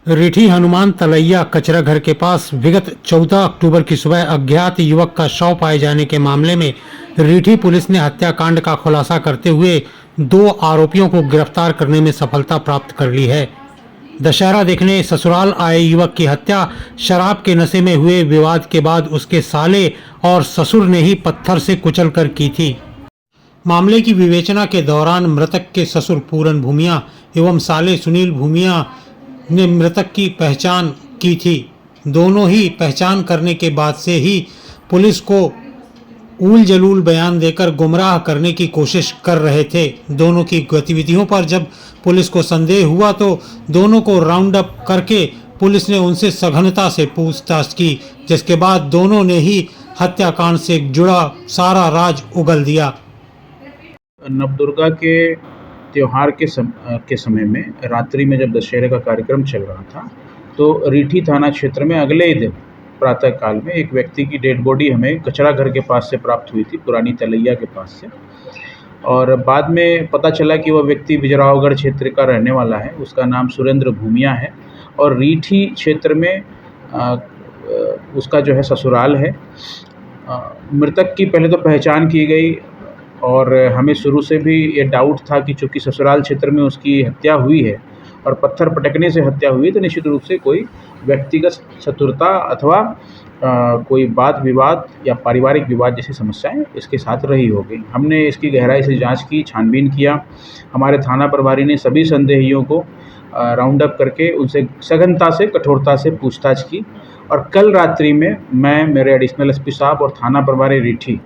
रीठी हनुमान तलैया कचरा घर के पास विगत 14 अक्टूबर की सुबह अज्ञात युवक का शव पाए जाने के मामले में रीठी पुलिस ने हत्याकांड का खुलासा करते हुए 2 आरोपियों को गिरफ्तार करने में सफलता प्राप्त कर ली है। दशहरा देखने ससुराल आए युवक की हत्या शराब के नशे में हुए विवाद के बाद उसके साले और ससुर ने ही पत्थर से कुचलकर की थी। मामले की विवेचना के दौरान मृतक के ससुर पूरन भूमिया एवं साले सुनील भूमिया ने मृतक की पहचान की थी। दोनों ही पहचान करने के बाद से ही पुलिस को ऊल जलूल बयान देकर गुमराह करने की कोशिश कर रहे थे। दोनों की गतिविधियों पर जब पुलिस को संदेह हुआ तो दोनों को राउंड अप करके पुलिस ने उनसे सघनता से पूछताछ की, जिसके बाद दोनों ने ही हत्याकांड से जुड़ा सारा राज उगल दिया। नवदुर्गा के त्यौहार के समय में रात्रि में जब दशहरे का कार्यक्रम चल रहा था तो रीठी थाना क्षेत्र में अगले ही दिन प्रातः काल में एक व्यक्ति की डेड बॉडी हमें कचरा घर के पास से प्राप्त हुई थी, पुरानी तलैया के पास से। और बाद में पता चला कि वह व्यक्ति बिजरावगढ़ क्षेत्र का रहने वाला है। उसका नाम सुरेंद्र भूमिया है और रीठी क्षेत्र में उसका जो है ससुराल है। मृतक की पहले तो पहचान की गई और हमें शुरू से भी ये डाउट था कि चूँकि ससुराल क्षेत्र में उसकी हत्या हुई है और पत्थर पटकने से हत्या हुई है तो निश्चित रूप से कोई व्यक्तिगत शत्रुता अथवा कोई वाद विवाद या पारिवारिक विवाद जैसी समस्याएं इसके साथ रही होगी। हमने इसकी गहराई से जांच की, छानबीन किया। हमारे थाना प्रभारी ने सभी संदेहियों को राउंड अप करके उनसे सघनता से, कठोरता से पूछताछ की और कल रात्रि में मैं, मेरे एडिशनल एसपी साहब और थाना प्रभारी रीठी,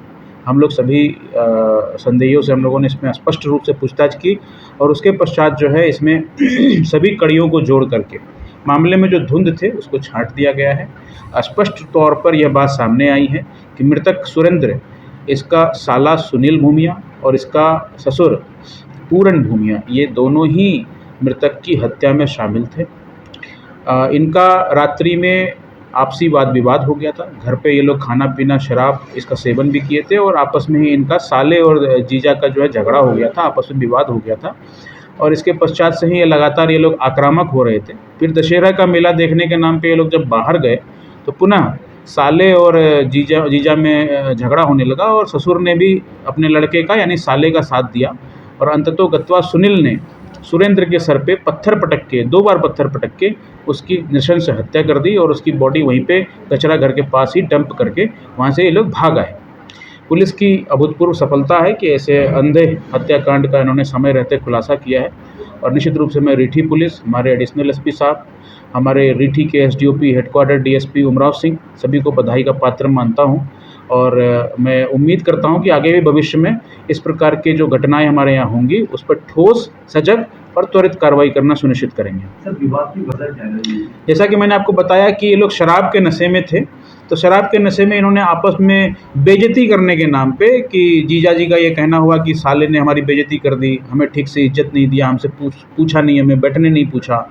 हम लोग सभी संदेहियों से हम लोगों ने इसमें स्पष्ट रूप से पूछताछ की और उसके पश्चात जो है इसमें सभी कड़ियों को जोड़ करके मामले में जो धुंध थे उसको छांट दिया गया है। स्पष्ट तौर पर यह बात सामने आई है कि मृतक सुरेंद्र, इसका साला सुनील भूमिया और इसका ससुर पूरन भूमिया, ये दोनों ही मृतक की हत्या में शामिल थे। इनका रात्रि में आपसी वाद विवाद हो गया था। घर पे ये लोग खाना पीना, शराब इसका सेवन भी किए थे और आपस में ही इनका साले और जीजा का जो है झगड़ा हो गया था, आपस में विवाद हो गया था और इसके पश्चात से ही ये लगातार ये लोग आक्रामक हो रहे थे। फिर दशहरा का मेला देखने के नाम पे ये लोग जब बाहर गए तो पुनः साले और जीजा में झगड़ा होने लगा और ससुर ने भी अपने लड़के का यानी साले का साथ दिया और अंततोगत्वा सुनील ने सुरेंद्र के सर पे पत्थर पटक के, 2 बार पत्थर पटक के उसकी नृशंस हत्या कर दी और उसकी बॉडी वहीं पे कचरा घर के पास ही डंप करके वहाँ से ये लोग भाग आए। पुलिस की अभूतपूर्व सफलता है कि ऐसे अंधे हत्याकांड का इन्होंने समय रहते खुलासा किया है और निश्चित रूप से मैं रीठी पुलिस, हमारे एडिशनल एसपी साहब, हमारे रीठी के SDOP headquarter DSP Umrao Singh, सभी को बधाई का पात्र मानता हूँ और मैं उम्मीद करता हूं कि आगे भी भविष्य में इस प्रकार के जो घटनाएं हमारे यहाँ होंगी उस पर ठोस, सजग और त्वरित कार्रवाई करना सुनिश्चित करेंगे। सर, विवाद की वजह क्या है? जैसा कि मैंने आपको बताया कि ये लोग शराब के नशे में थे, तो शराब के नशे में इन्होंने आपस में बेइज्जती करने के नाम पे कि जीजा जी का ये कहना हुआ कि साले ने हमारी बेइज्जती कर दी, हमें ठीक से इज्जत नहीं दिया, हमसे पूछा नहीं, हमें बैठने नहीं पूछा,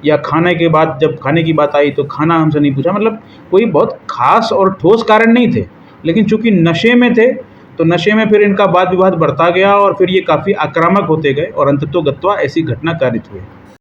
या खाने के बाद जब खाने की बात आई तो खाना हमसे नहीं पूछा। मतलब कोई बहुत खास और ठोस कारण नहीं थे, लेकिन चूंकि नशे में थे तो नशे में फिर इनका वाद विवाद बढ़ता गया और फिर ये काफ़ी आक्रामक होते गए और अंततोगत्वा ऐसी घटना कारित हुई।